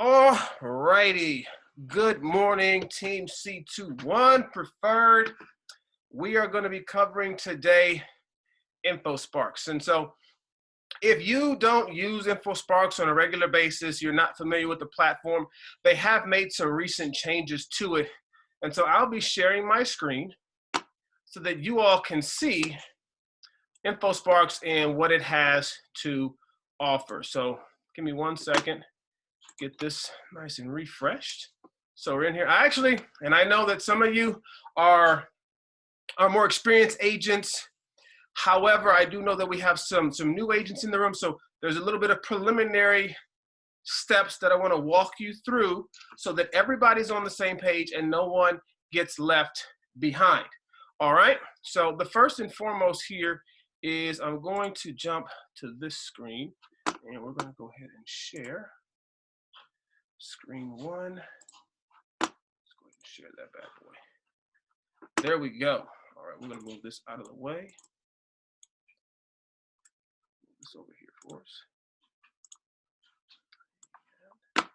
All righty. Good morning, Team C21 Preferred. We are going to be covering today InfoSparks. And so if you don't use InfoSparks on a regular basis, you're not familiar with the platform, they have made some recent changes to it. And so I'll be sharing my screen so that you all can see InfoSparks and what it has to offer. So give me 1 second. Get this nice and refreshed. So we're in here. And I know that some of you are more experienced agents. However, I do know that we have some new agents in the room. So there's a little bit of preliminary steps that I want to walk you through so that everybody's on the same page and no one gets left behind. All right. So the first and foremost here is I'm going to jump to this screen and we're going to go ahead and share. Screen one. Let's go ahead and share that bad boy. There we go. All right, we're going to move this out of the way. Move this over here for us. And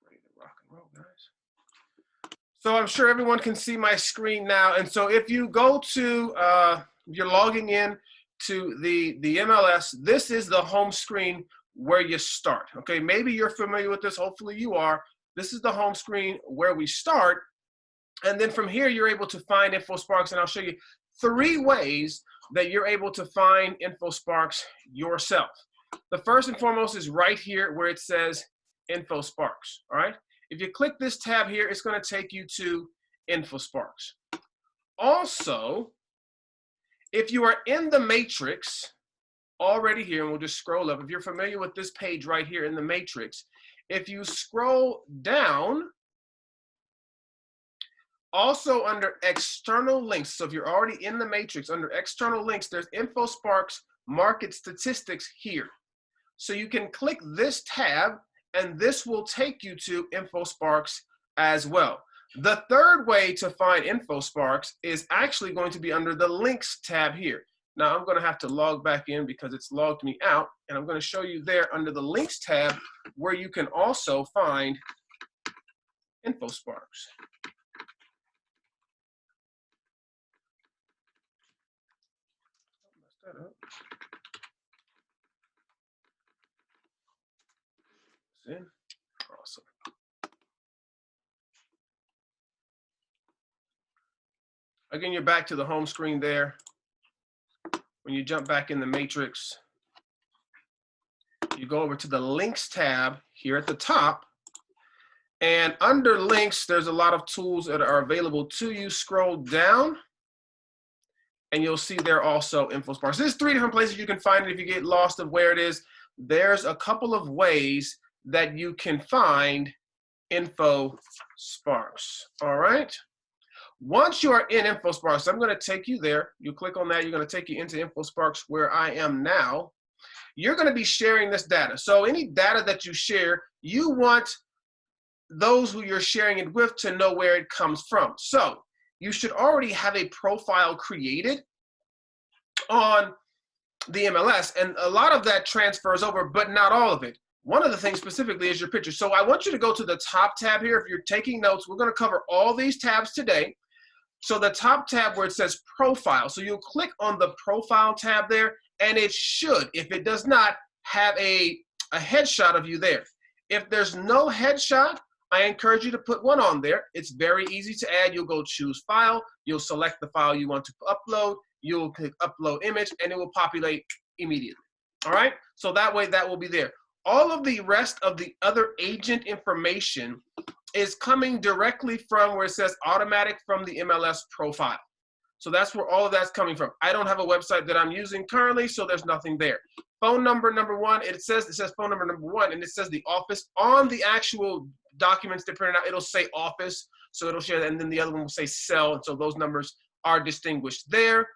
ready to rock and roll, guys. So I'm sure everyone can see my screen now. And so if you go to, you're logging in to the MLS, this is the home screen where you start. Okay, maybe you're familiar with this, hopefully you are. This is the home screen where we start, and then from here you're able to find InfoSparks, and I'll show you 3 ways that you're able to find InfoSparks yourself. The first and foremost is right here where it says InfoSparks. All right, if you click this tab here, it's going to take you to InfoSparks. Also, if you are in the matrix already here, and we'll just scroll up. If you're familiar with this page right here in the matrix, if you scroll down, also under external links, so if you're already in the matrix, under external links, there's InfoSparks market statistics here. So you can click this tab, and this will take you to InfoSparks as well. The third way to find InfoSparks is actually going to be under the links tab here. Now I'm going to have to log back in because it's logged me out, and I'm going to show you there under the links tab where you can also find InfoSparks. Mess that up. It's in. Awesome. Again, you're back to the home screen there. When you jump back in the matrix, you go over to the links tab here at the top, and under links, there's a lot of tools that are available to you. Scroll down, and you'll see there also InfoSparks. There's 3 different places you can find it if you get lost of where it is. There's a couple of ways that you can find InfoSparks. All right. Once you are in InfoSparks, I'm going to take you there. You click on that, you're going to take you into InfoSparks where I am now. You're going to be sharing this data. So any data that you share, you want those who you're sharing it with to know where it comes from. So you should already have a profile created on the MLS, and a lot of that transfers over, but not all of it. One of the things specifically is your picture. So I want you to go to the top tab here. If you're taking notes, we're going to cover all these tabs today. So the top tab where it says profile, so you'll click on the profile tab there, and it should, if it does not, have a headshot of you there. If there's no headshot, I encourage you to put one on there. It's very easy to add. You'll go choose file, you'll select the file you want to upload, you'll click upload image, and it will populate immediately. All right, so that way that will be there. All of the rest of the other agent information is coming directly from where it says automatic from the MLS profile. So that's where all of that's coming from. I don't have a website that I'm using currently, so there's nothing there. Phone number number 1, it says phone number number 1, and it says the office. On the actual documents they printed out, it'll say office, so it'll share that, and then the other one will say cell, and so those numbers are distinguished there.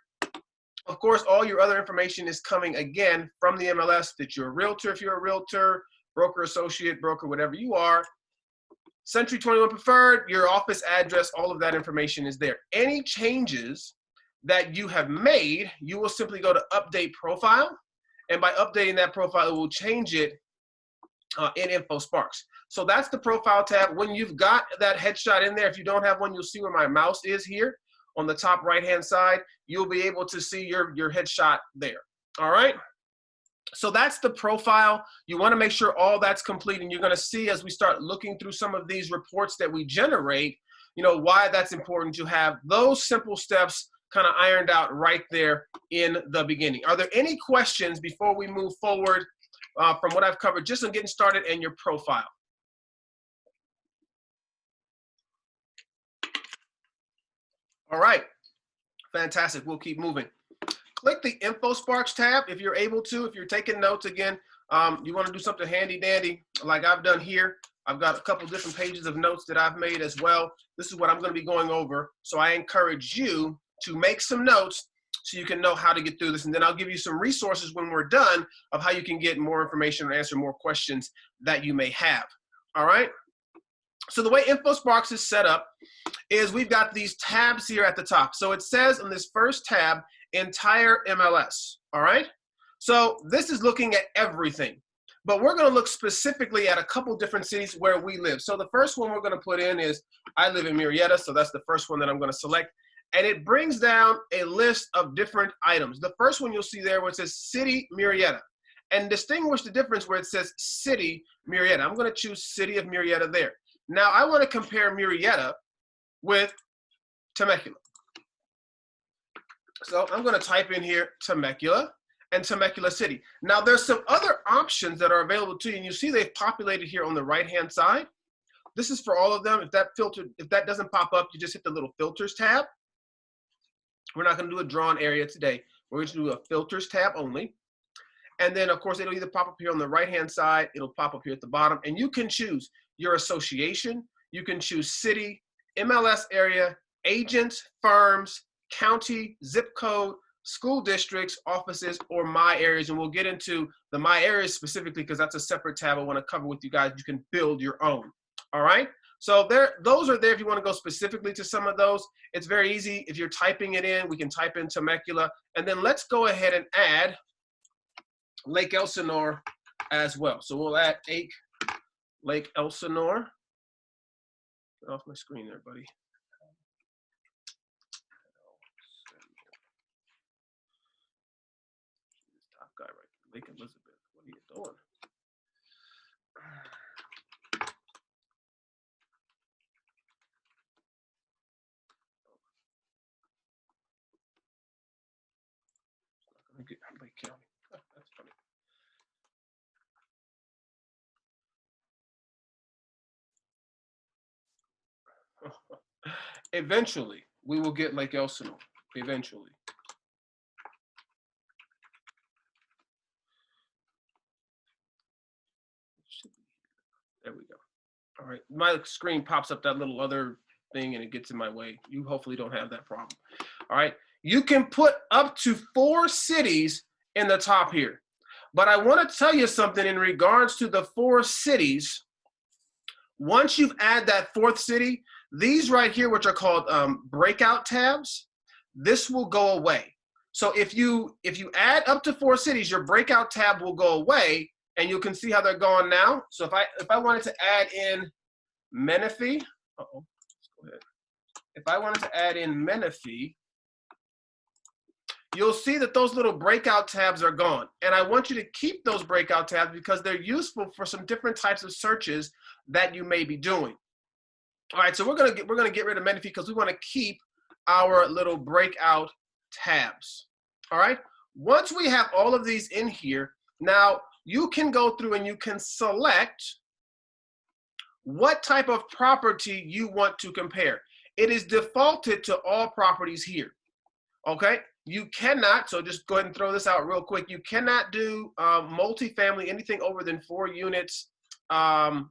Of course, all your other information is coming again from the MLS, that you're a realtor if you're a realtor, broker, associate, broker, whatever you are. Century 21 Preferred, your office address, all of that information is there. Any changes that you have made, you will simply go to update profile. And by updating that profile, it will change it in InfoSparks. So that's the profile tab. When you've got that headshot in there, if you don't have one, you'll see where my mouse is here on the top right-hand side. You'll be able to see your headshot there. All right. So that's the profile. You want to make sure all that's complete, and you're going to see as we start looking through some of these reports that we generate, you know, why that's important to have those simple steps kind of ironed out right there in the beginning. Are there any questions before we move forward from what I've covered, just on getting started and your profile? All right, fantastic. We'll keep moving. Click the InfoSparks tab if you're able to. If you're taking notes, again, you want to do something handy dandy like I've done here. I've got a couple different pages of notes that I've made as well. This is what I'm going to be going over. So I encourage you to make some notes so you can know how to get through this. And then I'll give you some resources when we're done of how you can get more information or answer more questions that you may have. All right. So the way InfoSparks is set up is we've got these tabs here at the top. So it says on this first tab, entire MLS. All right. So this is looking at everything, but we're going to look specifically at a couple different cities where we live. So the first one we're going to put in is I live in Murrieta. So that's the first one that I'm going to select. And it brings down a list of different items. The first one you'll see there where it says City Murrieta, and distinguish the difference where it says City Murrieta. I'm going to choose City of Murrieta there. Now I want to compare Murrieta with Temecula. So I'm going to type in here Temecula and Temecula City. Now there's some other options that are available to you, and you see they've populated here on the right-hand side. This is for all of them. If that doesn't pop up, you just hit the little filters tab. We're not going to do a drawn area today. We're going to do a filters tab only. And then, of course, it'll either pop up here on the right-hand side. It'll pop up here at the bottom. And you can choose your association. You can choose city, MLS area, agents, firms, county, zip code, school districts, offices, or my areas. And we'll get into the my areas specifically because that's a separate tab I want to cover with you guys. You can build your own. All right. So those are there if you want to go specifically to some of those. It's very easy. If you're typing it in, we can type in Temecula. And then let's go ahead and add Lake Elsinore as well. So we'll add Lake Elsinore. Get off my screen there, buddy. This top guy right there, Lake Elizabeth. What are you doing? Get Lake County. Oh, that's funny. Eventually, we will get Lake Elsinore. Eventually. There we go. All right. My screen pops up that little other thing and it gets in my way. You hopefully don't have that problem. All right. You can put up to 4 cities in the top here. But I want to tell you something in regards to the 4 cities. Once you've added that 4th city, these right here, which are called breakout tabs, this will go away. So if you add up to 4 cities, your breakout tab will go away, and you can see how they're going now. So if I wanted to add in Menifee, let's go ahead. If I wanted to add in Menifee, you'll see that those little breakout tabs are gone. And I want you to keep those breakout tabs because they're useful for some different types of searches that you may be doing. All right, so we're gonna get rid of Menifee because we want to keep our little breakout tabs. All right. Once we have all of these in here, now you can go through and you can select what type of property you want to compare. It is defaulted to all properties here. Okay. You cannot, so just go ahead and throw this out real quick. You cannot do multifamily, anything over than 4 units, and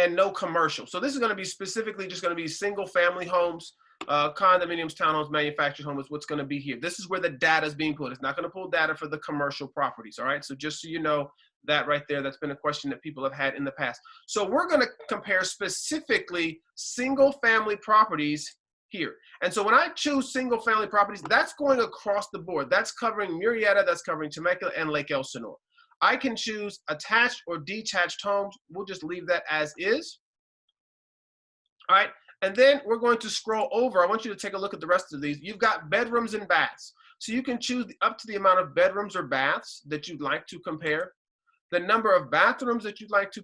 no commercial. So this is going to be specifically just going to be single family homes, condominiums, townhomes, manufactured homes, what's going to be here. This is where the data is being pulled. It's not going to pull data for the commercial properties. All right. So just so you know that right there, that's been a question that people have had in the past. So we're going to compare specifically single family properties here. And so when I choose single family properties, that's going across the board. That's covering Murrieta, that's covering Temecula and Lake Elsinore. I can choose attached or detached homes. We'll just leave that as is. All right, and then we're going to scroll over. I want you to take a look at the rest of these. You've got bedrooms and baths. So you can choose up to the amount of bedrooms or baths that you'd like to compare, the number of bathrooms that you'd like to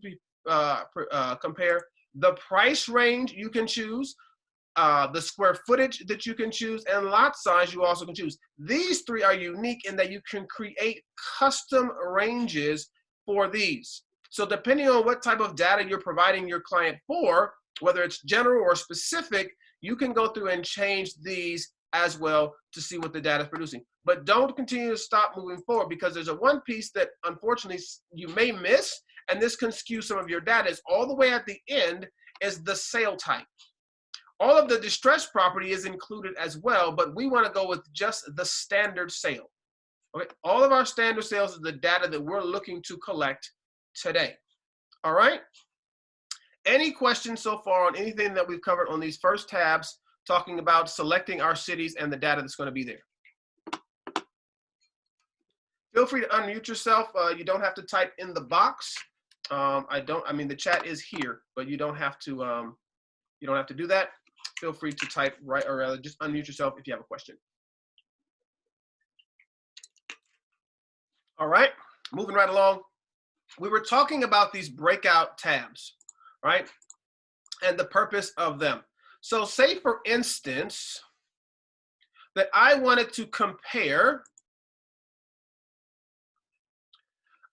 compare, the price range you can choose, the square footage that you can choose, and lot size you also can choose. These three are unique in that you can create custom ranges for these. So depending on what type of data you're providing your client for, whether it's general or specific, you can go through and change these as well to see what the data is producing. But don't continue to stop moving forward, because there's a one piece that unfortunately you may miss, and this can skew some of your data. Is all the way at the end is the sale type. All of the distressed property is included as well, but we want to go with just the standard sale. Okay, all of our standard sales is the data that we're looking to collect today. All right. Any questions so far on anything that we've covered on these first tabs, talking about selecting our cities and the data that's going to be there? Feel free to unmute yourself. You don't have to type in the box. I mean, the chat is here, but you don't have to do that. Feel free to type right, or rather just unmute yourself if you have a question. All right, moving right along. We were talking about these breakout tabs, right? And the purpose of them. So say, for instance, that I wanted to compare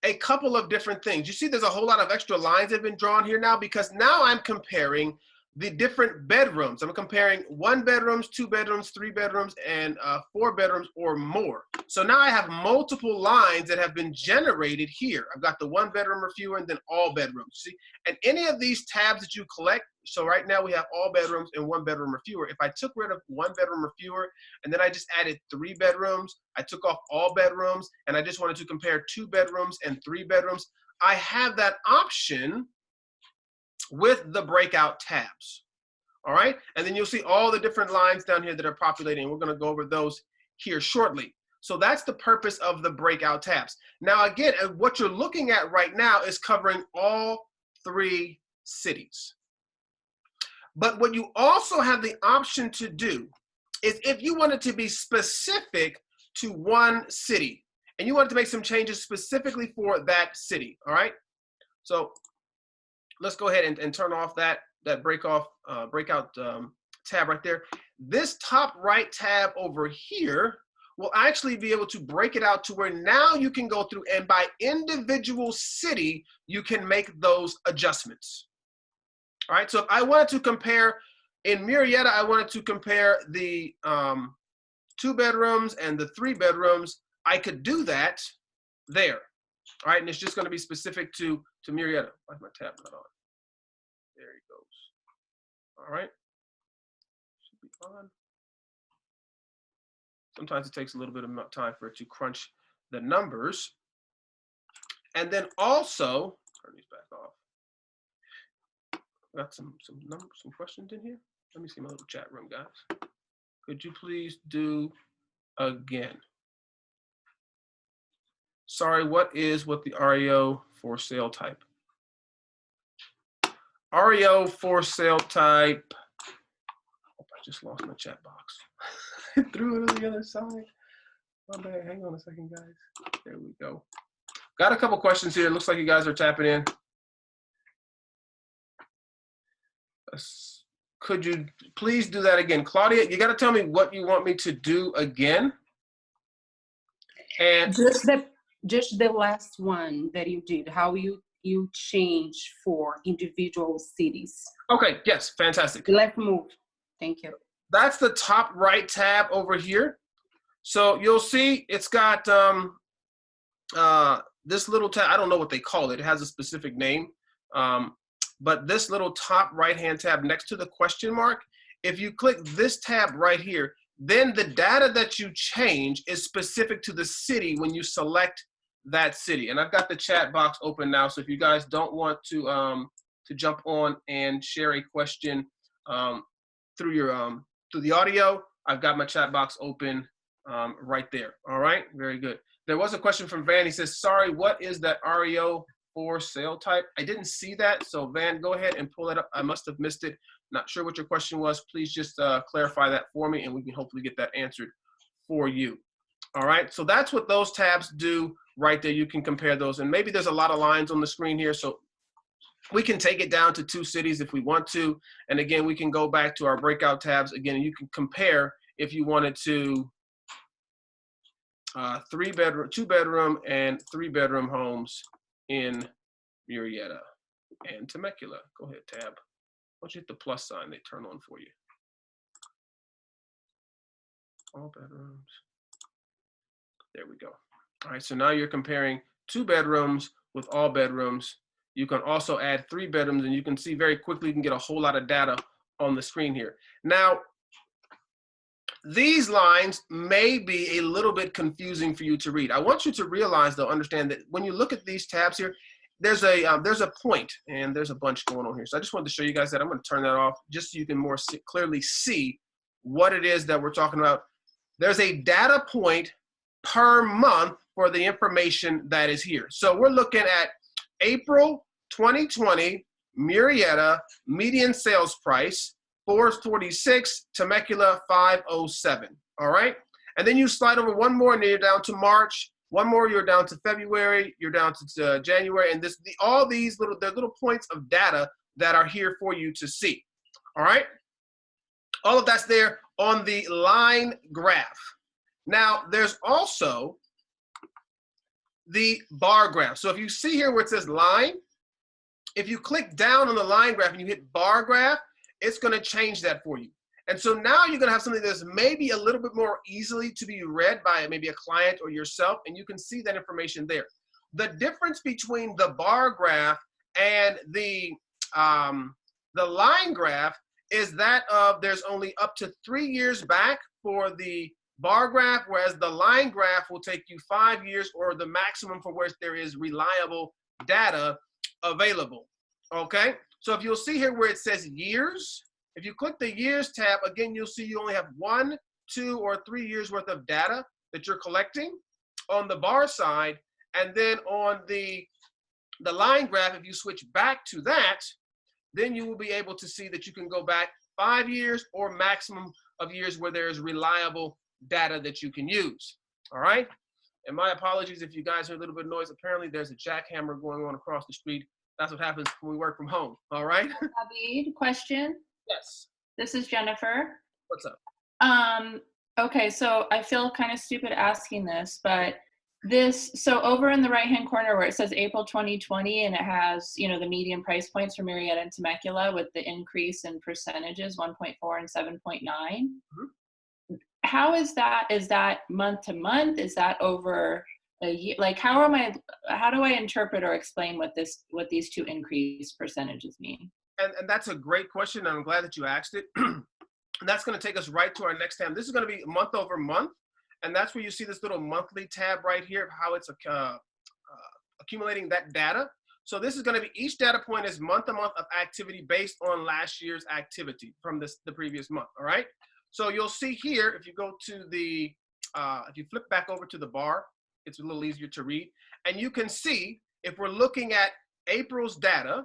a couple of different things. You see there's a whole lot of extra lines that have been drawn here now, because now I'm comparing the different bedrooms. I'm comparing 1 bedrooms, 2 bedrooms, 3 bedrooms, and 4 bedrooms or more. So now I have multiple lines that have been generated here. I've got the 1 bedroom or fewer, and then all bedrooms. See, and any of these tabs that you collect, so right now we have all bedrooms and 1 bedroom or fewer. If I took rid of 1 bedroom or fewer, and then I just added 3 bedrooms, I took off all bedrooms, and I just wanted to compare 2 bedrooms and 3 bedrooms, I have that option with the breakout tabs. All right, and then you'll see all the different lines down here that are populating. We're going to go over those here shortly. So that's the purpose of the breakout tabs. Now again, what you're looking at right now is covering all 3 cities. But what you also have the option to do is, if you wanted to be specific to 1 city and you wanted to make some changes specifically for that city, all right? So let's go ahead and turn off that breakout tab right there. This top right tab over here will actually be able to break it out to where now you can go through and by individual city, you can make those adjustments. All right, so if I wanted to compare in Murrieta, I wanted to compare the 2 bedrooms and the 3 bedrooms, I could do that there. All right, and it's just going to be specific to Murrieta. Why is my tab not on? There he goes. All right, should be on. Sometimes it takes a little bit of time for it to crunch the numbers. And then also, turn these back off. Got some questions in here. Let me see my little chat room, guys. Could you please do again? Sorry, what is with the REO for sale type? REO for sale type. Oh, I just lost my chat box. I threw it on the other side. My bad. Hang on a second, guys. There we go. Got a couple questions here. It looks like you guys are tapping in. Could you please do that again? Claudia, you got to tell me what you want me to do again. And just the last one that you did, how you change for individual cities. Okay, yes, fantastic. Let's move. Thank you. That's the top right tab over here. So you'll see it's got this little tab. I don't know what they call it. It has a specific name. But this little top right-hand tab next to the question mark, if you click this tab right here, then the data that you change is specific to the city when you select that city. And I've got the chat box open now, so if you guys don't want to jump on and share a question through your through the audio, I've got my chat box open right there. All right, very good. There was a question from Van. He says, sorry, what is that REO for sale type? I didn't see that. So Van, go ahead and pull that up. I must have missed it. Not sure what your question was. Please just clarify that for me and we can hopefully get that answered for you. All right, so that's what those tabs do right there. You can compare those, and maybe there's a lot of lines on the screen here, so we can take it down to 2 cities if we want to. And again, we can go back to our breakout tabs again, and you can compare if you wanted to 3-bedroom, 2-bedroom, and 3-bedroom homes in Murrieta and Temecula. Go ahead, tab. Once you hit the plus sign, they turn on for you. All bedrooms. There we go. All right, so now you're comparing 2 bedrooms with all bedrooms. You can also add 3 bedrooms, and you can see very quickly you can get a whole lot of data on the screen here. Now, these lines may be a little bit confusing for you to read. I want you to realize, though, understand that when you look at these tabs here, there's a point, and there's a bunch going on here. So I just wanted to show you guys that. I'm going to turn that off just so you can more clearly see what it is that we're talking about. There's a data point per month for the information that is here. So we're looking at April 2020 Murrieta median sales price 446, Temecula 507. All right, and then you slide over one more and then you're down to March, one more you're down to February, you're down to January, and all these little points of data that are here for you to see. All right, all of that's there on the line graph. Now, there's also the bar graph. So if you see here where it says line, if you click down on the line graph and you hit bar graph, it's going to change that for you. And so now you're going to have something that's maybe a little bit more easily to be read by maybe a client or yourself, and you can see that information there. The difference between the bar graph and the line graph is that there's only up to 3 years back for the bar graph, whereas the line graph will take you 5 years, or the maximum for which there is reliable data available. Okay, so if you'll see here where it says years, if you click the years tab, again, you'll see you only have 1, 2, or 3 years worth of data that you're collecting on the bar side. And then on the line graph, if you switch back to that, then you will be able to see that you can go back 5 years or maximum of years where there is reliable data that you can use. All right, and my apologies if you guys hear a little bit of noise. Apparently there's a jackhammer going on across the street. That's what happens when we work from home. All right. David, question. Yes. This is Jennifer. What's up? Okay, so I feel kind of stupid asking this, but so over in the right-hand corner where it says April 2020 and it has, you know, the median price points for Murrieta and Temecula with the increase in percentages, 1.4 and 7.9. Mm-hmm. How is that? Is that month to month? Is that over a year? Like, how do I interpret or explain what these two increased percentages mean? And that's a great question. I'm glad that you asked it. And that's going to take us right to our next tab. This is going to be month over month. And that's where you see this little monthly tab right here of how it's accumulating that data. So this is going to be, each data point is month to month of activity based on last year's activity from the previous month. All right. So you'll see here, if you go to the, if you flip back over to the bar, it's a little easier to read. And you can see, if we're looking at April's data,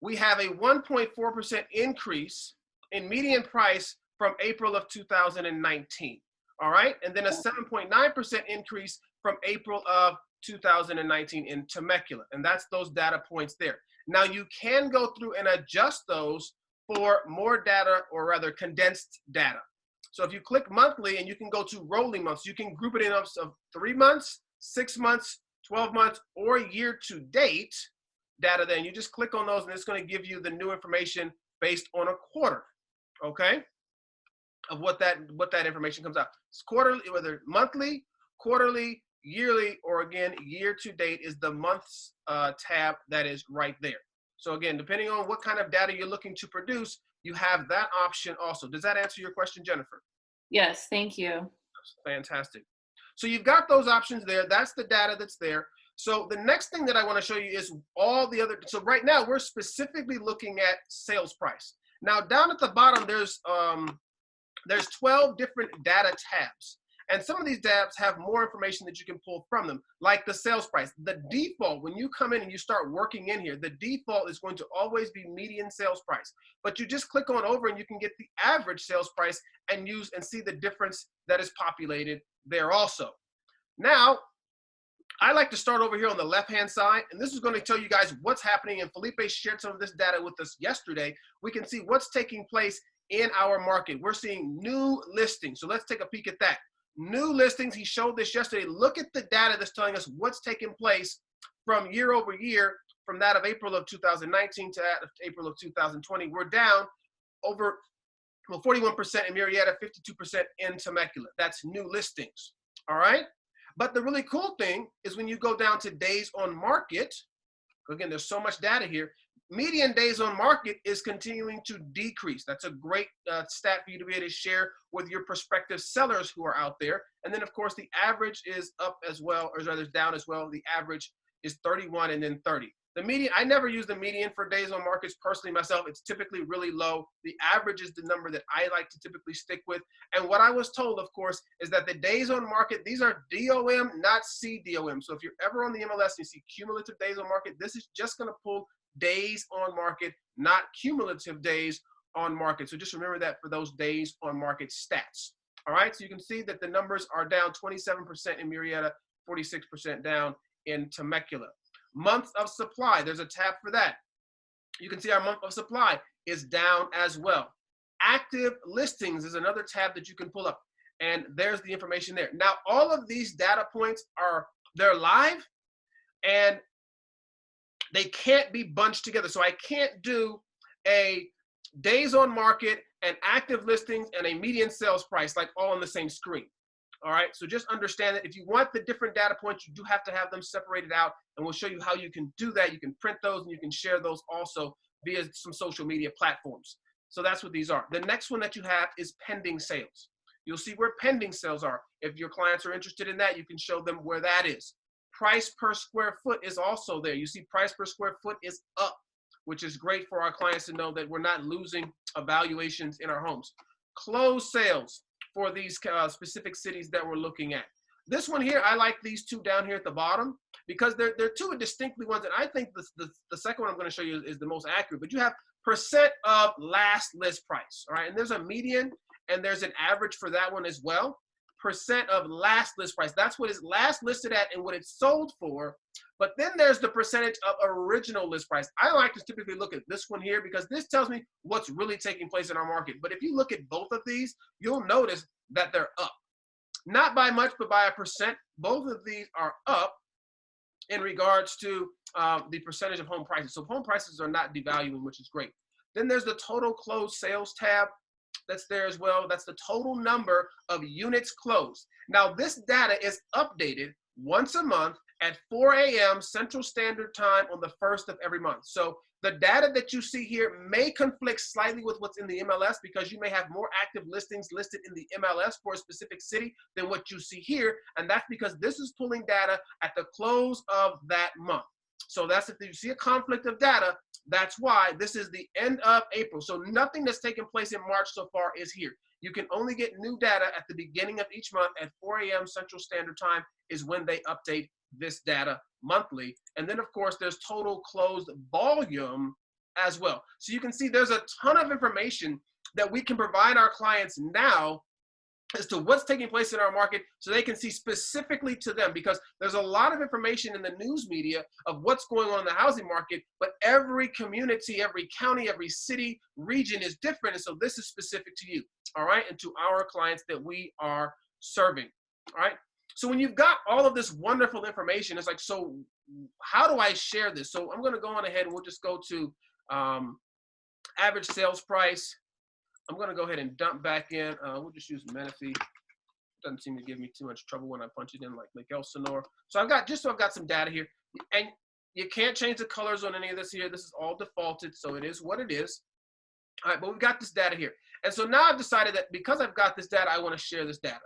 we have a 1.4% increase in median price from April of 2019. All right, and then a 7.9% increase from April of 2019 in Temecula, and that's those data points there. Now you can go through and adjust those for more data, or rather condensed data. So if you click monthly, and you can go to rolling months, you can group it in up of 3 months, 6 months, 12 months, or year to date data. Then you just click on those, and it's going to give you the new information based on a quarter. Okay. Of what that information comes out. It's quarterly, whether monthly, quarterly, yearly, or again, year to date is the months tab that is right there. So again, depending on what kind of data you're looking to produce, you have that option also. Does that answer your question, Jennifer? Yes, thank you. Fantastic. So you've got those options there. That's the data that's there. So the next thing that I want to show you is all the other, so right now we're specifically looking at sales price. Now down at the bottom, there's 12 different data tabs. And some of these tabs have more information that you can pull from them, like the sales price. The default, when you come in and you start working in here, the default is going to always be median sales price. But you just click on over and you can get the average sales price and use and see the difference that is populated there also. Now, I like to start over here on the left-hand side, and this is going to tell you guys what's happening, and Felipe shared some of this data with us yesterday. We can see what's taking place in our market. We're seeing new listings, so let's take a peek at that. New listings, he showed this yesterday. Look at the data that's telling us what's taking place from year over year, from that of April of 2019 to that of April of 2020. We're down over 41% in Murrieta, 52% in Temecula. That's new listings, all right? But the really cool thing is when you go down to days on market, again, there's so much data here, median days on market is continuing to decrease. That's a great stat for you to be able to share with your prospective sellers who are out there. And then, of course, the average is up as well, or rather down as well. The average is 31 and then 30. The median, I never use the median for days on markets personally myself. It's typically really low. The average is the number that I like to typically stick with. And what I was told, of course, is that the days on market, these are DOM, not CDOM. So if you're ever on the MLS and you see cumulative days on market, this is just going to pull days on market, not cumulative days on market. So just remember that for those days on market stats. All right, so you can see that the numbers are down 27% in Murrieta, 46% down in Temecula. Month of supply, there's a tab for that. You can see our month of supply is down as well. Active listings is another tab that you can pull up, and there's the information there. Now, all of these data points they're live, and they can't be bunched together. So I can't do a days on market and active listings and a median sales price like all on the same screen. All right, so just understand that if you want the different data points, you do have to have them separated out, and we'll show you how you can do that. You can print those and you can share those also via some social media platforms. So that's what these are. The next one that you have is pending sales. You'll see where pending sales are. If your clients are interested in that, you can show them where that is. Price per square foot is also there. You see price per square foot is up, which is great for our clients to know that we're not losing valuations in our homes. Closed sales for these specific cities that we're looking at. This one here, I like these two down here at the bottom because they're two distinctly ones, and I think the second one I'm going to show you is the most accurate. But you have percent of last list price, all right? And there's a median and there's an average for that one as well. Percent of last list price. That's what is last listed at and what it's sold for. But then there's the percentage of original list price. I like to typically look at this one here because this tells me what's really taking place in our market. But if you look at both of these, you'll notice that they're up. Not by much, but by a percent. Both of these are up in regards to the percentage of home prices. So home prices are not devaluing, which is great. Then there's the total closed sales tab. That's there as well. That's the total number of units closed. Now, this data is updated once a month at 4 a.m. Central Standard Time on the 1st of every month. So the data that you see here may conflict slightly with what's in the MLS because you may have more active listings listed in the MLS for a specific city than what you see here. And that's because this is pulling data at the close of that month. So that's if you see a conflict of data, that's why this is the end of April. So nothing that's taken place in March so far is here. You can only get new data at the beginning of each month at 4 a.m. Central Standard Time is when they update this data monthly. And then, of course, there's total closed volume as well. So you can see there's a ton of information that we can provide our clients now as to what's taking place in our market so they can see specifically to them, because there's a lot of information in the news media of what's going on in the housing market, but every community, every county, every city, region is different. And so this is specific to you, all right, and to our clients that we are serving, all right? So when you've got all of this wonderful information, it's like, so how do I share this? So I'm going to go on ahead and we'll just go to average sales price. I'm going to go ahead and dump back in. We'll just use Menifee. Doesn't seem to give me too much trouble when I punch it in like Elsinore. So I've got some data here, and you can't change the colors on any of this here. This is all defaulted, so it is what it is. All right, but we've got this data here. And so now I've decided that because I've got this data, I want to share this data.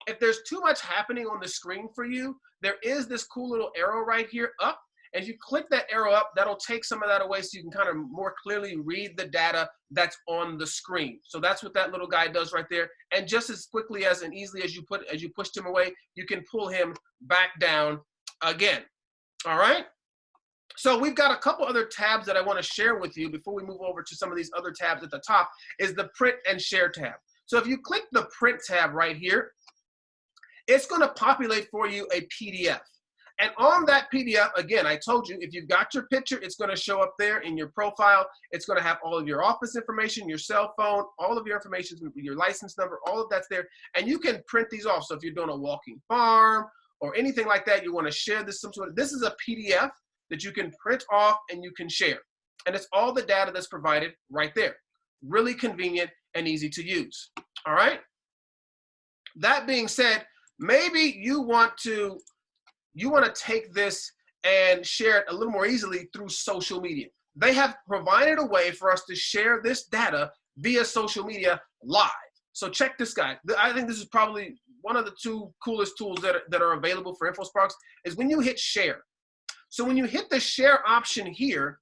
If there's too much happening on the screen for you, there is this cool little arrow right here up, And if you click that arrow up, that'll take some of that away so you can kind of more clearly read the data that's on the screen. So that's what that little guy does right there. And just as quickly as and easily as you pushed him away, you can pull him back down again. All right. So we've got a couple other tabs that I want to share with you before we move over to some of these other tabs at the top, is the print and share tab. So if you click the print tab right here, it's going to populate for you a PDF. And on that PDF, again, I told you, if you've got your picture, it's going to show up there in your profile. It's going to have all of your office information, your cell phone, all of your information, your license number, all of that's there. And you can print these off. So if you're doing a walking farm or anything like that, you want to share this, this is a PDF that you can print off and you can share. And it's all the data that's provided right there. Really convenient and easy to use. All right. That being said, maybe you want to take this and share it a little more easily through social media. They have provided a way for us to share this data via social media live. So check this guy. I think this is probably one of the two coolest tools that are available for InfoSparks is when you hit share. So when you hit the share option here,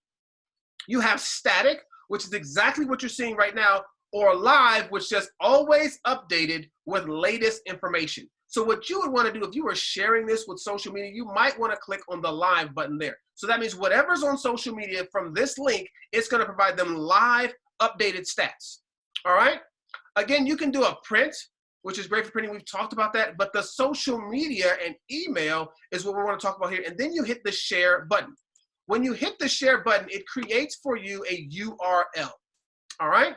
you have static, which is exactly what you're seeing right now, or live, which is always updated with latest information. So what you would want to do if you were sharing this with social media, you might want to click on the live button there. So that means whatever's on social media from this link, it's going to provide them live updated stats. All right. Again, you can do a print, which is great for printing. We've talked about that, but the social media and email is what we want to talk about here. And then you hit the share button. When you hit the share button, it creates for you a URL. All right.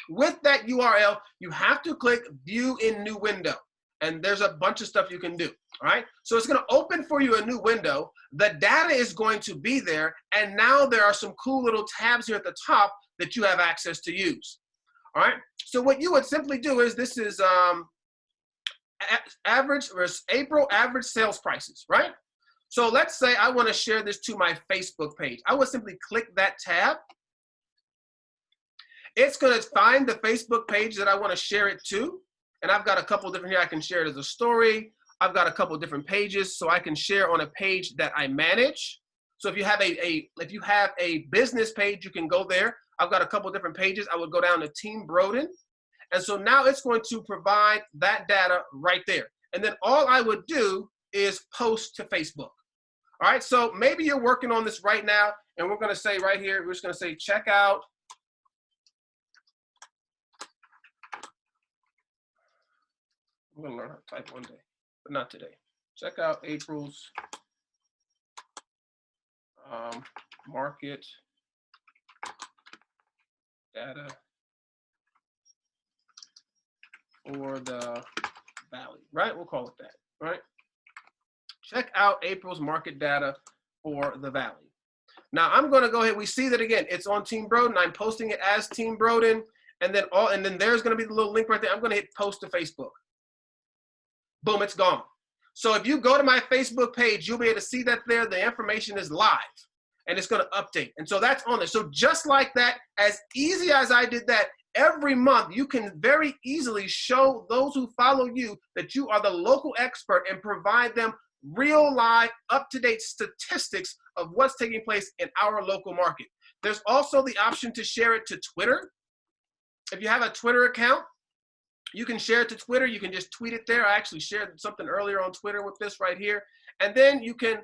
With that URL, you have to click view in new window. And there's a bunch of stuff you can do. All right. So it's going to open for you a new window. The data is going to be there. And now there are some cool little tabs here at the top that you have access to use. All right. So what you would simply do is this is average versus April average sales prices, right? So let's say I want to share this to my Facebook page. I would simply click that tab. It's going to find the Facebook page that I want to share it to. And I've got a couple different here. I can share it as a story. I've got a couple different pages, so I can share on a page that I manage. So if you have a business page, you can go there. I've got a couple different pages. I would go down to Team Broden. And so now it's going to provide that data right there. And then all I would do is post to Facebook. All right, so maybe you're working on this right now, and we're going to say right here, we're just going to say check out I'm going to learn how to type one day, but not today. Check out April's market data for the Valley, right? We'll call it that, right? Check out April's market data for the Valley. Now I'm going to go ahead. We see that again. It's on Team Broden. I'm posting it as Team Broden, and then there's going to be the little link right there. I'm going to hit post to Facebook. Boom, it's gone. So if you go to my Facebook page, you'll be able to see that there. The information is live, and it's going to update. And so that's on there. So just like that, as easy as I did that, every month you can very easily show those who follow you that you are the local expert and provide them real live, up-to-date statistics of what's taking place in our local market. There's also the option to share it to Twitter. If you have a Twitter account, you can share it to Twitter. You can just tweet it there. I actually shared something earlier on Twitter with this right here. And then you can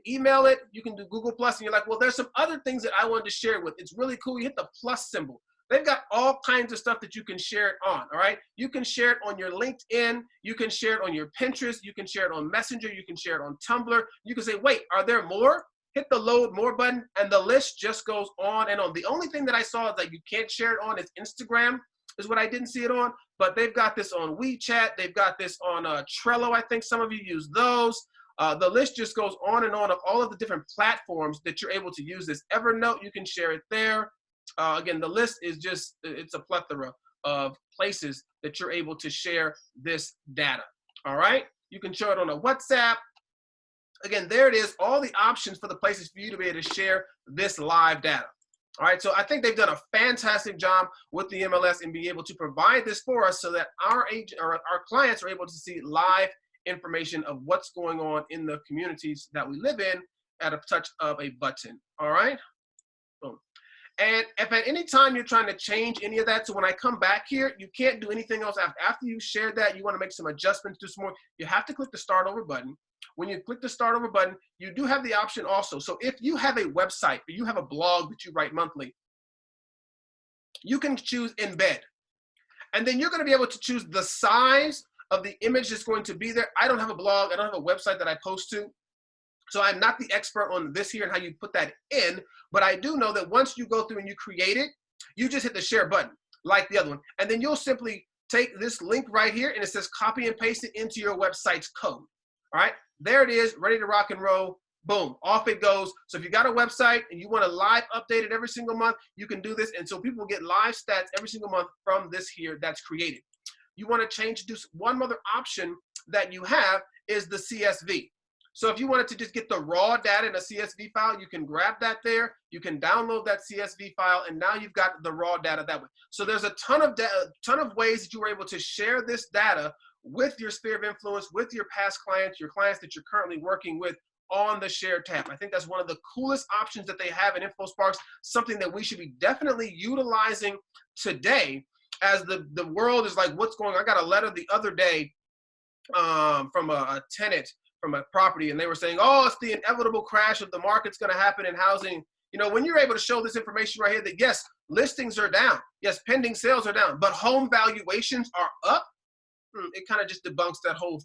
email it. You can do Google Plus, and you're like, well, there's some other things that I wanted to share it with. It's really cool. You hit the plus symbol. They've got all kinds of stuff that you can share it on, all right? You can share it on your LinkedIn. You can share it on your Pinterest. You can share it on Messenger. You can share it on Tumblr. You can say, wait, are there more? Hit the load more button, and the list just goes on and on. The only thing that I saw is that you can't share it on is Instagram, is what I didn't see it on. But they've got this on WeChat. They've got this on Trello. I think some of you use those. The list just goes on and on of all of the different platforms that you're able to use this. Evernote, you can share it there. Again, the list is just, it's a plethora of places that you're able to share this data. All right. You can share it on a WhatsApp. Again, there it is. All the options for the places for you to be able to share this live data. All right. So I think they've done a fantastic job with the MLS and being able to provide this for us so that our clients are able to see live information of what's going on in the communities that we live in, at a touch of a button. All right. Boom. And if at any time you're trying to change any of that, so when I come back here, you can't do anything else. After you shared that, you want to make some adjustments, do some more, you have to click the start over button. When you click the start over button, you do have the option also. So if you have a website or you have a blog that you write monthly, you can choose embed. And then you're going to be able to choose the size of the image that's going to be there. I don't have a blog. I don't have a website that I post to. So I'm not the expert on this here and how you put that in, but I do know that once you go through and you create it, you just hit the share button like the other one. And then you'll simply take this link right here and it says copy and paste it into your website's code. All right, there it is, ready to rock and roll. Boom, off it goes. So if you got a website and you want to live update it every single month, you can do this. And so people get live stats every single month from this here that's created. You want to change, do one other option that you have is the CSV. So if you wanted to just get the raw data in a CSV file, you can grab that there. You can download that CSV file, and now you've got the raw data that way. So there's a ton of ways that you were able to share this data with your sphere of influence, with your past clients, your clients that you're currently working with on the Share tab. I think that's one of the coolest options that they have in InfoSparks, something that we should be definitely utilizing today as the world is like, what's going on? I got a letter the other day from a tenant from a property, and they were saying, oh, it's the inevitable crash of the market's going to happen in housing. You know, when you're able to show this information right here that yes, listings are down, yes, pending sales are down, but home valuations are up, it kind of just debunks that whole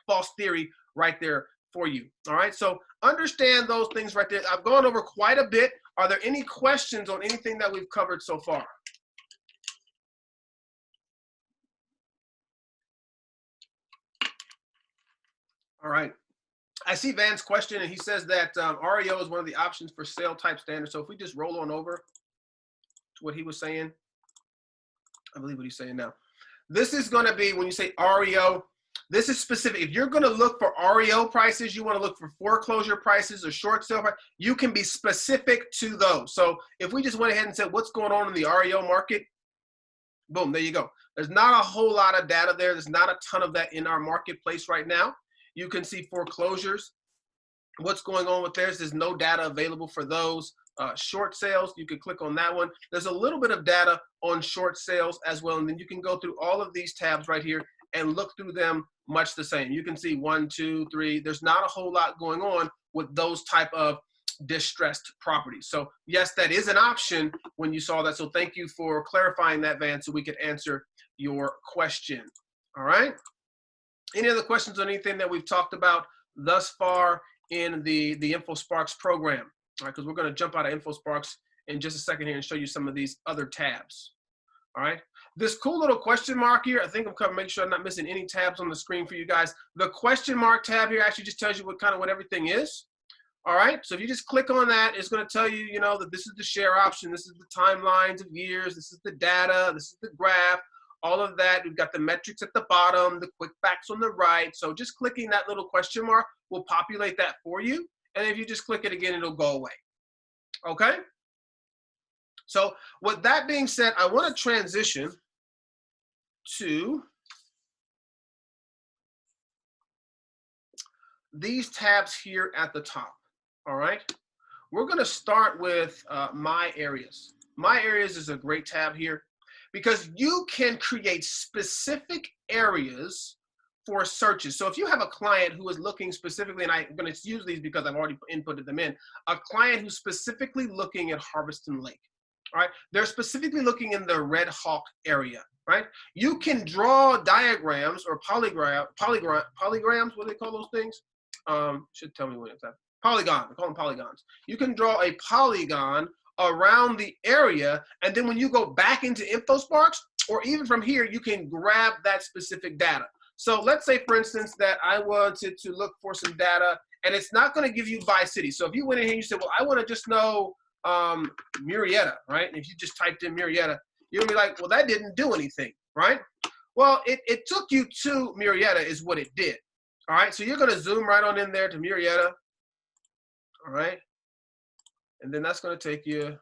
false theory right there for you. All right, so understand those things right there. I've gone over quite a bit. Are there any questions on anything that we've covered so far? All right. I see Van's question, and he says that REO is one of the options for sale type standards. So if we just roll on over to what he was saying, I believe what he's saying now. This is going to be, when you say REO, this is specific. If you're going to look for REO prices, you want to look for foreclosure prices or short sale price, you can be specific to those. So if we just went ahead and said, what's going on in the REO market? Boom, there you go. There's not a whole lot of data there. There's not a ton of that in our marketplace right now. You can see foreclosures, what's going on with theirs. There's no data available for those. Short sales, you can click on that one. There's a little bit of data on short sales as well. And then you can go through all of these tabs right here and look through them much the same. You can see 1, 2, 3. There's not a whole lot going on with those type of distressed properties. So yes, that is an option when you saw that. So thank you for clarifying that, Van, so we could answer your question. All right. Any other questions on anything that we've talked about thus far in the InfoSparks program? All right, because we're going to jump out of InfoSparks in just a second here and show you some of these other tabs. All right, this cool little question mark here, I think I'm covering, make sure I'm not missing any tabs on the screen for you guys. The question mark tab here actually just tells you what everything is. All right, so if you just click on that, it's going to tell you, that this is the share option, this is the timelines of years, this is the data, this is the graph. All of that, we've got the metrics at the bottom, the quick facts on the right. So just clicking that little question mark will populate that for you. And if you just click it again, it'll go away. Okay? So with that being said, I want to transition to these tabs here at the top. All right? We're going to start with My Areas. My Areas is a great tab here, because you can create specific areas for searches. So if you have a client who is looking specifically, and I'm going to use these because I've already inputted them in, a client who's specifically looking at Harveston Lake, all right? They're specifically looking in the Red Hawk area, right? You can draw diagrams or polygons, what do they call those things? Should tell me when it's that. Polygon, I call them polygons. You can draw a polygon around the area, and then when you go back into InfoSparks, or even from here, you can grab that specific data. So let's say, for instance, that I wanted to look for some data, and it's not going to give you by city. So if you went in here and you said, well, I want to just know Murrieta, right? And if you just typed in Murrieta, you're going to be like, well, that didn't do anything, right? Well, it took you to Murrieta is what it did, all right? So you're going to zoom right on in there to Murrieta, all right? And then that's going to take you,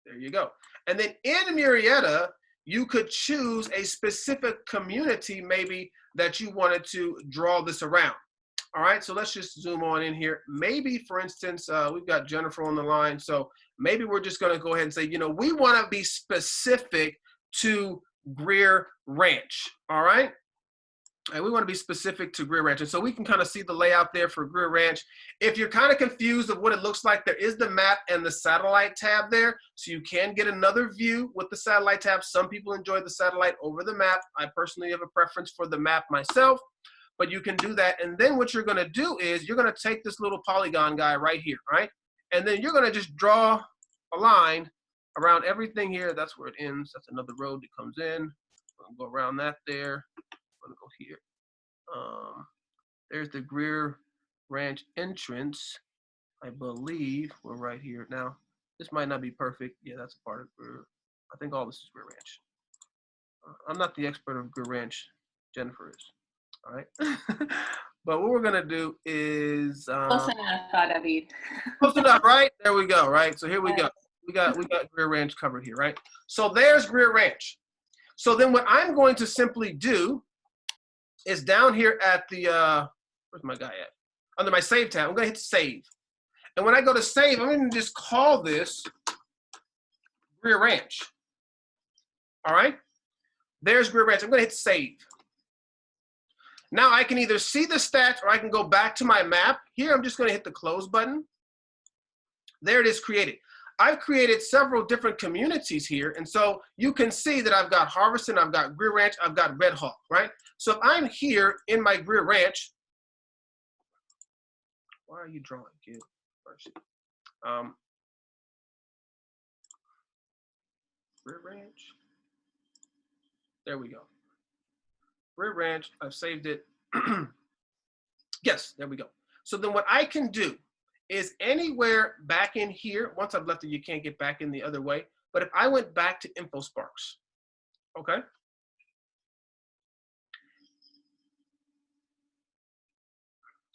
there you go. And then in Murrieta, you could choose a specific community maybe that you wanted to draw this around. All right, so let's just zoom on in here. Maybe, for instance, we've got Jennifer on the line. So maybe we're just going to go ahead and say, you know, we want to be specific to Greer Ranch. All right. And we want to be specific to Greer Ranch. And so we can kind of see the layout there for Greer Ranch. If you're kind of confused of what it looks like, there is the map and the satellite tab there. So you can get another view with the satellite tab. Some people enjoy the satellite over the map. I personally have a preference for the map myself, but you can do that. And then what you're going to do is you're going to take this little polygon guy right here, right? And then you're going to just draw a line around everything here. That's where it ends. That's another road that comes in. We'll go around that there. I'm gonna go here. There's the Greer Ranch entrance. I believe we're right here. Now, this might not be perfect. Yeah, that's a part of Greer. I think all this is Greer Ranch. I'm not the expert of Greer Ranch. Jennifer is. All right. But what we're gonna do is Close enough, David. close enough, right? There we go. Right. So here we go. We got Greer Ranch covered here, right? So there's Greer Ranch. So then what I'm going to simply do is down here at the, where's my guy at? Under my save tab, I'm gonna hit save. And when I go to save, I'm gonna just call this Greer Ranch. All right? There's Greer Ranch, I'm gonna hit save. Now I can either see the stats or I can go back to my map. Here, I'm just gonna hit the close button. There it is created. I've created several different communities here. And so you can see that I've got Harveston, I've got Greer Ranch, I've got Red Hawk, right? So if I'm here in my Greer Ranch, why are you drawing, kid? Greer Ranch. There we go. Greer Ranch, I've saved it. Yes, there we go. So then what I can do is anywhere back in here, once I've left it, you can't get back in the other way. But if I went back to InfoSparks, okay?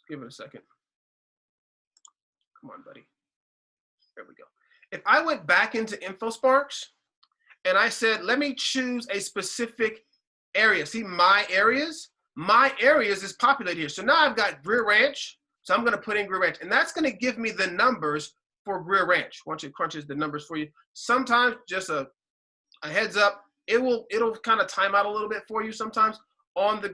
Give it a second. Come on, buddy. There we go. If I went back into InfoSparks and I said, let me choose a specific area. See my areas? My areas is populated here. So now I've got Greer Ranch. So I'm going to put in Greer Ranch, and that's going to give me the numbers for Greer Ranch. Once it crunches the numbers for you, sometimes just a heads up, it'll kind of time out a little bit for you sometimes on the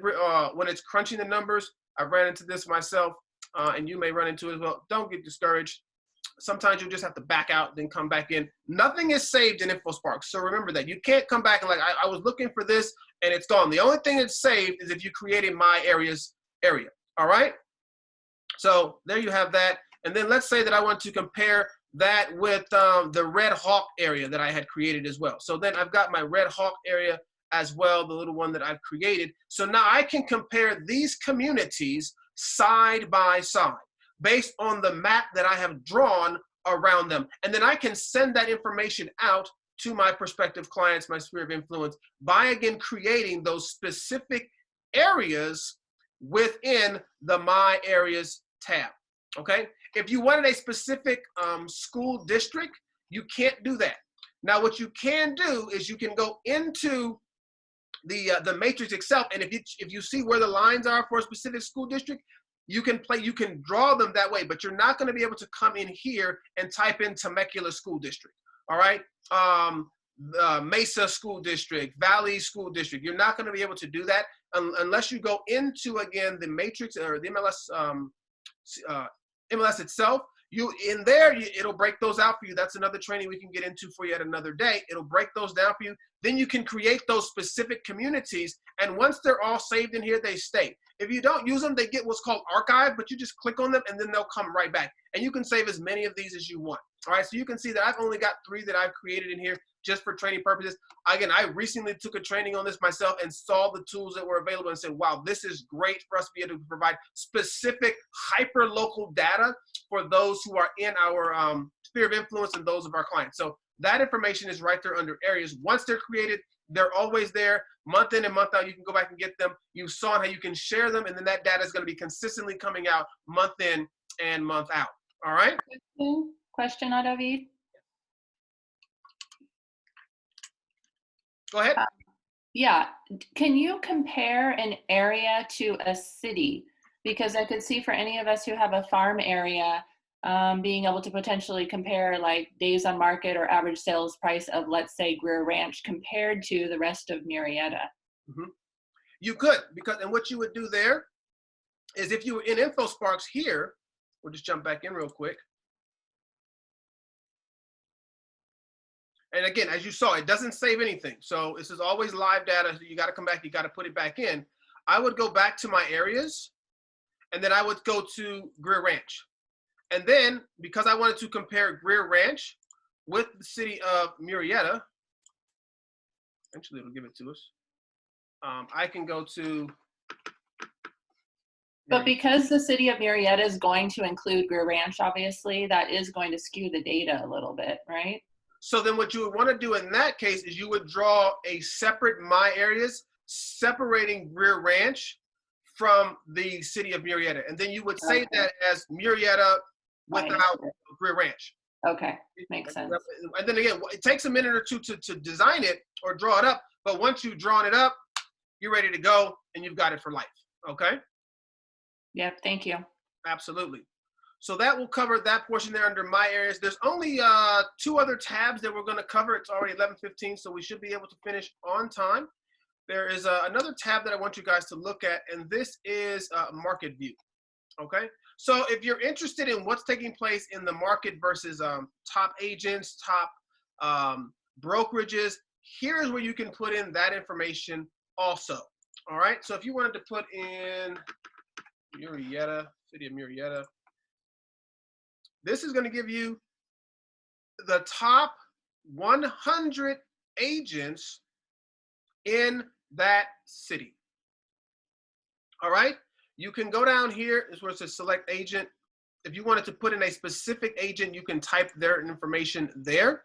when it's crunching the numbers. I ran into this myself, and you may run into it as well. Don't get discouraged. Sometimes you just have to back out, then come back in. Nothing is saved in InfoSparks, so remember that. You can't come back and like, I was looking for this, and it's gone. The only thing that's saved is if you created my areas area, all right? So there you have that. And then let's say that I want to compare that with the Red Hawk area that I had created as well. So then I've got my Red Hawk area as well, the little one that I've created. So now I can compare these communities side by side based on the map that I have drawn around them. And then I can send that information out to my prospective clients, my sphere of influence, by again creating those specific areas within the My Areas tab, okay? If you wanted a specific school district, you can't do that. Now, what you can do is you can go into the matrix itself, and if you see where the lines are for a specific school district, you can draw them that way, but you're not going to be able to come in here and type in Temecula School District, all right? Mesa School District, Valley School District. You're not going to be able to do that unless you go into, again, the matrix or the MLS itself. It'll break those out for you. That's another training we can get into for you at another day. It'll break those down for you. Then you can create those specific communities. And once they're all saved in here, they stay. If you don't use them, they get what's called archive, but you just click on them and then they'll come right back. And you can save as many of these as you want. All right, so you can see that I've only got 3 that I've created in here just for training purposes. Again, I recently took a training on this myself and saw the tools that were available and said, wow, this is great for us to be able to provide specific hyper-local data for those who are in our sphere of influence and those of our clients. So that information is right there under areas. Once they're created, they're always there, month in and month out. You can go back and get them. You saw how you can share them, and then that data is going to be consistently coming out month in and month out. All right? Question, David? Go ahead. Yeah. Can you compare an area to a city? because I could see for any of us who have a farm area, being able to potentially compare like days on market or average sales price of, let's say, Greer Ranch compared to the rest of Murrieta. Mhm. You could, because, and what you would do there is if you were in InfoSparks here, we'll just jump back in real quick. And again, as you saw, it doesn't save anything. So this is always live data. So you got to come back, you got to put it back in. I would go back to my areas, and then I would go to Greer Ranch. And then, because I wanted to compare Greer Ranch with the city of Murrieta, eventually it'll give it to us. I can go to. But because the city of Murrieta is going to include Greer Ranch, obviously, that is going to skew the data a little bit, right? So then what you would want to do in that case is you would draw a separate My Areas separating Greer Ranch from the city of Murrieta. And then you would save that as Murrieta without Greer Ranch. Okay, makes sense. And then again, it takes a minute or two to design it or draw it up. But once you've drawn it up, you're ready to go and you've got it for life. Okay? Yep, thank you. Absolutely. So that will cover that portion there under My Areas. There's only 2 other tabs that we're going to cover. It's already 11:15, so we should be able to finish on time. There is another tab that I want you guys to look at, and this is Market View. Okay? So if you're interested in what's taking place in the market versus top agents, top brokerages, here's where you can put in that information also. All right? So if you wanted to put in Murrieta, city of Murrieta, this is going to give you the top 100 agents in that city. All right? You can go down here, is where it says select agent. If you wanted to put in a specific agent, you can type their information there.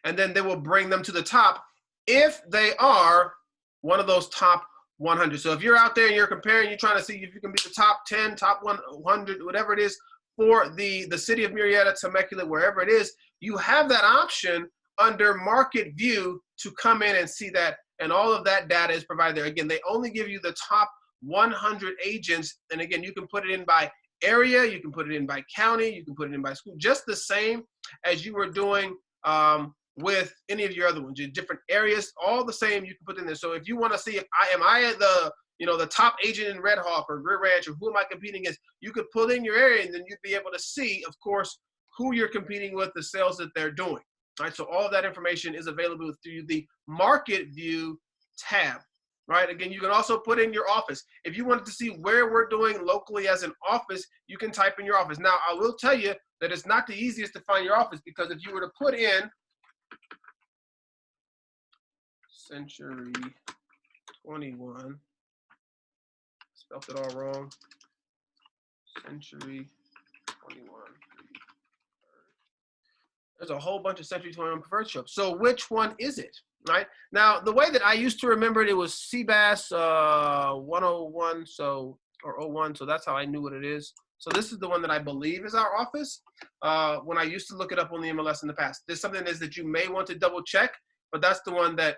And then they will bring them to the top if they are one of those top 100. So if you're out there and you're comparing, you're trying to see if you can be the top 10, top 100, whatever it is, for the city of Murrieta, Temecula, wherever it is, you have that option under Market View to come in and see that, and all of that data is provided there. Again, they only give you the top 100 agents, and again, you can put it in by area, you can put it in by county, you can put it in by school, just the same as you were doing with any of your other ones, your different areas, all the same, you can put in there. So if you want to see if am I the top agent in Red Hawk or Greer Ranch, or who am I competing against, you could pull in your area and then you'd be able to see, of course, who you're competing with, the sales that they're doing. All right, so all of that information is available through the Market View tab. Right, again, you can also put in your office. If you wanted to see where we're doing locally as an office, you can type in your office. Now, I will tell you that it's not the easiest to find your office, because if you were to put in Century 21, spelled it all wrong, Century 21. There's a whole bunch of Century 21 preferred shops. So which one is it? Right now, the way that I used to remember it, it was CBAS 101, or 01, so that's how I knew what it is. So this is the one that I believe is our office. When I used to look it up on the MLS in the past, there's something that you may want to double check, but that's the one that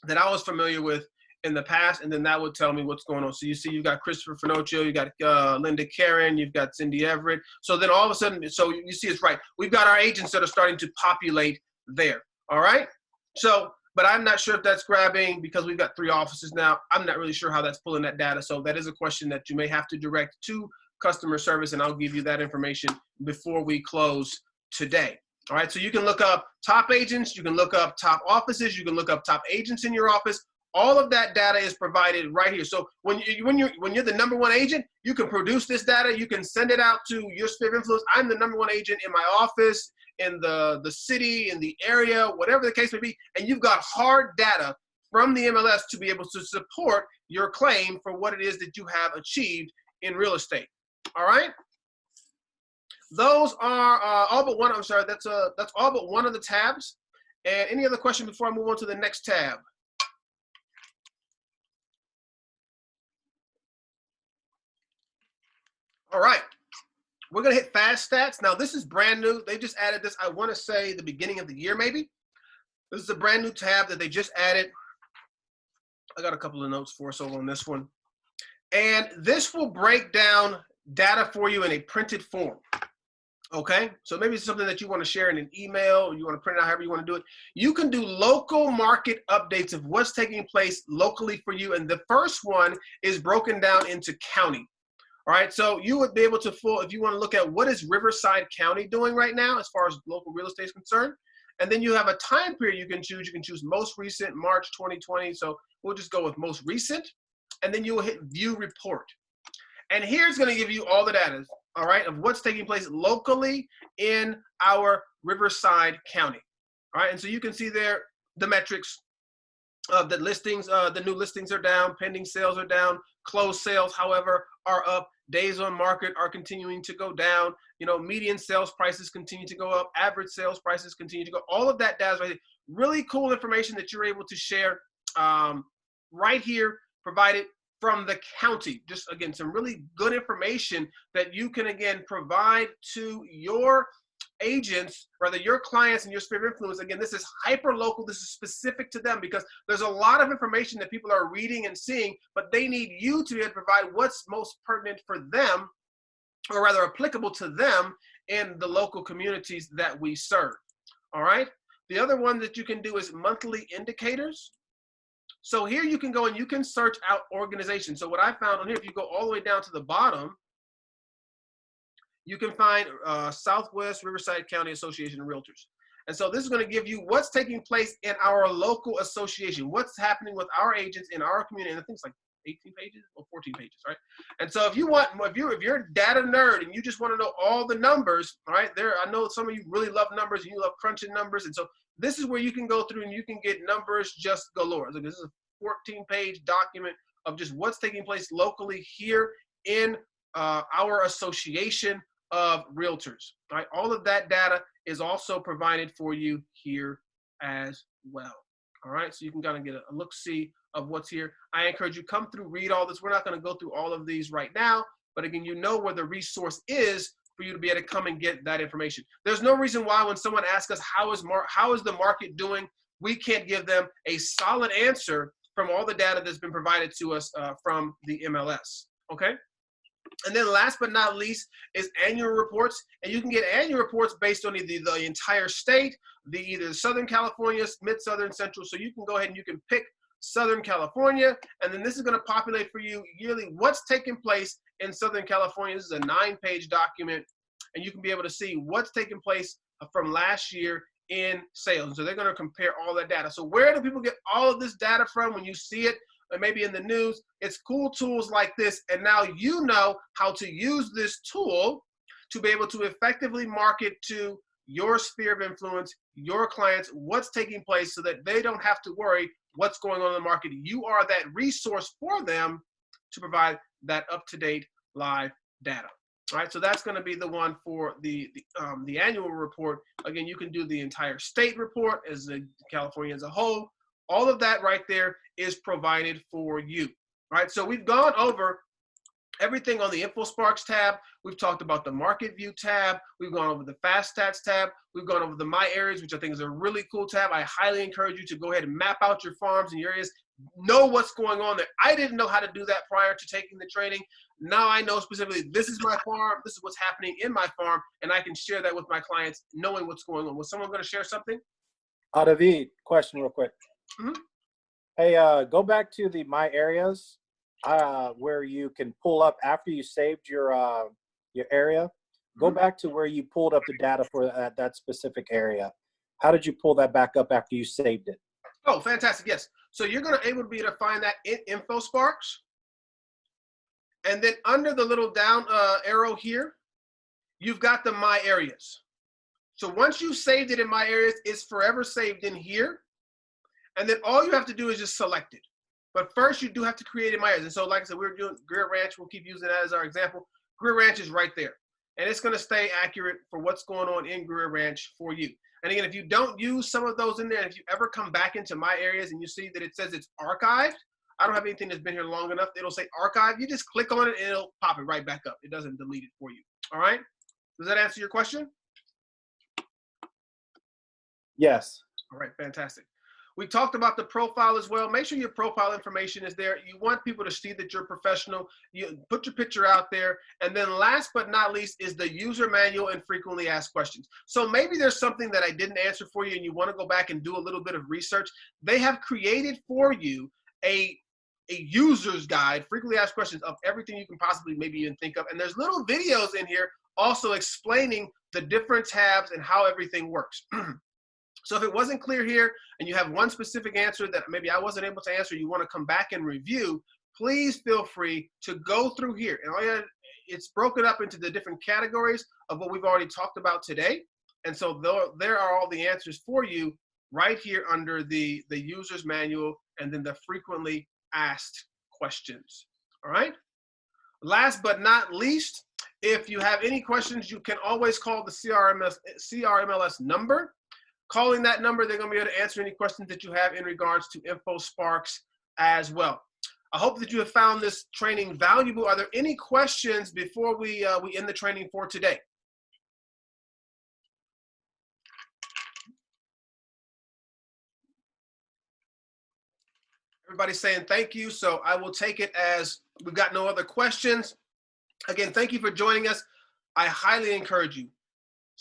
that I was familiar with in the past, and then that would tell me what's going on. So you see, you've got Christopher Finocchio, you got Linda Karen, you've got Cindy Everett. So then all of a sudden, so you see it's right. We've got our agents that are starting to populate there. All right. So, but I'm not sure if that's grabbing, because we've got 3 offices now. I'm not really sure how that's pulling that data. So that is a question that you may have to direct to customer service, and I'll give you that information before we close today. All right. So you can look up top agents, you can look up top offices, you can look up top agents in your office. All of that data is provided right here. So when you're the number 1 agent, you can produce this data. You can send it out to your sphere of influence. I'm the number 1 agent in my office, in the city, in the area, whatever the case may be. And you've got hard data from the MLS to be able to support your claim for what it is that you have achieved in real estate. All right. Those are all but one. I'm sorry. That's all but one of the tabs. And any other question before I move on to the next tab? All right, we're gonna hit fast stats. Now this is brand new. They just added this, I wanna say the beginning of the year maybe. This is a brand new tab that they just added. I got a couple of notes for us over on this one. And this will break down data for you in a printed form. Okay, so maybe it's something that you want to share in an email, or you want to print it out, however you want to do it. You can do local market updates of what's taking place locally for you. And the first one is broken down into county. All right, so you would be able to if you want to look at what is Riverside County doing right now as far as local real estate is concerned. And then you have a time period you can choose. You can choose most recent, March 2020. So we'll just go with most recent. And then you will hit view report. And here's going to give you all the data, all right, of what's taking place locally in our Riverside County. All right, and so you can see there the metrics of the listings. The new listings are down, pending sales are down, closed sales, however, are up. Days on market are continuing to go down. You know, median sales prices continue to go up. Average sales prices continue to go. All of that data is right here. Really cool information that you're able to share right here, provided from the county. Just again, some really good information that you can again provide to your agents, rather your clients and your sphere of influence. Again, this is hyper local. This is specific to them because there's a lot of information that people are reading and seeing, but they need you to be able to provide what's most pertinent for them, or rather applicable to them in the local communities that we serve. All right. The other one that you can do is monthly indicators. So here you can go and you can search out organizations. So what I found on here, if you go all the way down to the bottom, you can find Southwest Riverside County Association of Realtors. And so this is going to give you what's taking place in our local association, what's happening with our agents in our community. And I think it's like 18 pages or 14 pages, right? And so if you're a data nerd and you just want to know all the numbers, all right, I know some of you really love numbers and you love crunching numbers. And so this is where you can go through and you can get numbers just galore. So this is a 14-page document of just what's taking place locally here in our association of realtors. All right, all of that data is also provided for you here as well. All right, so you can kind of get a look-see of what's here. I encourage you come through, read all this. We're not going to go through all of these right now, but again, you know where the resource is for you to be able to come and get that information. There's no reason why when someone asks us how is the market doing, we can't give them a solid answer from all the data that's been provided to us from the MLS. Okay. And then last but not least is annual reports. And you can get annual reports based on the entire state, either Southern California, Mid-Southern, Central. So you can go ahead and you can pick Southern California. And then this is going to populate for you yearly what's taking place in Southern California. This is a 9-page document. And you can be able to see what's taking place from last year in sales. And so they're going to compare all that data. So where do people get all of this data from when you see it? Or maybe in the news, it's cool tools like this. And now you know how to use this tool to be able to effectively market to your sphere of influence, your clients, what's taking place so that they don't have to worry what's going on in the market. You are that resource for them to provide that up-to-date live data. All right, so that's going to be the one for the annual report. Again, you can do the entire state report as California as a whole. All of that right there is provided for you. All right, so we've gone over everything on the InfoSparks tab. We've talked about the Market View tab. We've gone over the Fast Stats tab. We've gone over the My Areas, which I think is a really cool tab. I highly encourage you to go ahead and map out your farms and your areas. Know what's going on there. I didn't know how to do that prior to taking the training. Now I know specifically this is my farm, this is what's happening in my farm, and I can share that with my clients knowing what's going on. Was someone going to share something? David, question real quick. Mm-hmm. Hey, go back to the My Areas where you can pull up after you saved your area. Go back to where you pulled up the data for that specific area. How did you pull that back up after you saved it? Oh, fantastic. Yes. So you're going to able to be able to find that in InfoSparks. And then under the little down arrow here, you've got the My Areas. So once you've saved it in My Areas, it's forever saved in here. And then all you have to do is just select it. But first, you do have to create in My Areas. And so, like I said, we're doing Greer Ranch. We'll keep using that as our example. Greer Ranch is right there. And it's going to stay accurate for what's going on in Greer Ranch for you. And again, if you don't use some of those in there, if you ever come back into My Areas and you see that it says it's archived, I don't have anything that's been here long enough. It'll say archive. You just click on it and it'll pop it right back up. It doesn't delete it for you. All right? Does that answer your question? Yes. All right, fantastic. We talked about the profile as well. Make sure your profile information is there. You want people to see that you're professional. You put your picture out there. And then last but not least is the user manual and frequently asked questions. So maybe there's something that I didn't answer for you and you want to go back and do a little bit of research. They have created for you a user's guide, frequently asked questions of everything you can possibly maybe even think of. And there's little videos in here also explaining the different tabs and how everything works. So if it wasn't clear here and you have one specific answer that maybe I wasn't able to answer, you want to come back and review, please feel free to go through here. And it's broken up into the different categories of what we've already talked about today. And so there are all the answers for you right here under the user's manual and then the frequently asked questions. All right. Last but not least, if you have any questions, you can always call the CRMLS number. Calling that number, they're going to be able to answer any questions that you have in regards to InfoSparks as well. I hope that you have found this training valuable. Are there any questions before we end the training for today? Everybody's saying thank you, so I will take it as we've got no other questions. Again, thank you for joining us. I highly encourage you.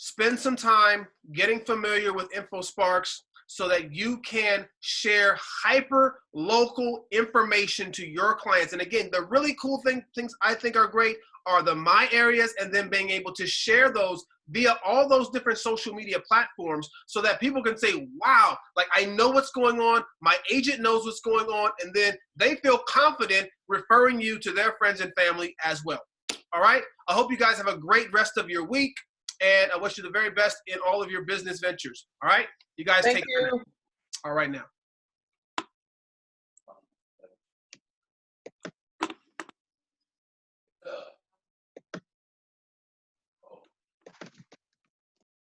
Spend some time getting familiar with InfoSparks so that you can share hyper local information to your clients. And again, the really cool things I think are great are the My Areas and then being able to share those via all those different social media platforms so that people can say, wow, like I know what's going on, my agent knows what's going on, and then they feel confident referring you to their friends and family as well. All right, I hope you guys have a great rest of your week. And I wish you the very best in all of your business ventures. All right? You guys take care. All right now.